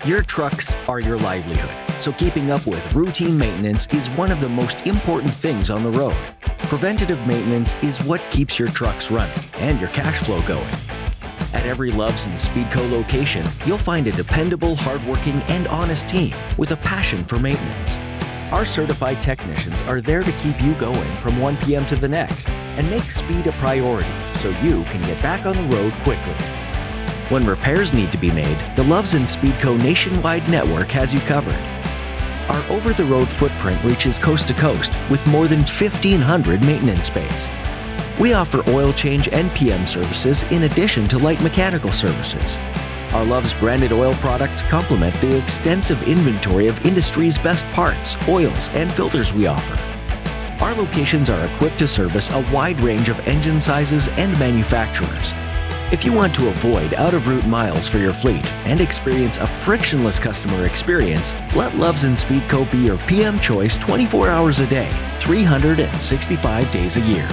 Your trucks are your livelihood, so keeping up with routine maintenance is one of the most important things on the road. Preventative maintenance is what keeps your trucks running and your cash flow going. At every Loves and Speedco location, you'll find a dependable, hardworking, and honest team with a passion for maintenance. Our certified technicians are there to keep you going from 1 p.m. to the next and make speed a priority so you can get back on the road quickly. When repairs need to be made, the Loves and Speedco nationwide network has you covered. Our over-the-road footprint reaches coast to coast with more than 1,500 maintenance bays. We offer oil change and PM services in addition to light mechanical services. Our Love's branded oil products complement the extensive inventory of industry's best parts, oils, and filters we offer. Our locations are equipped to service a wide range of engine sizes and manufacturers. If you want to avoid out-of-route miles for your fleet and experience a frictionless customer experience, let Loves and Speedco be your PM choice 24 hours a day, 365 days a year.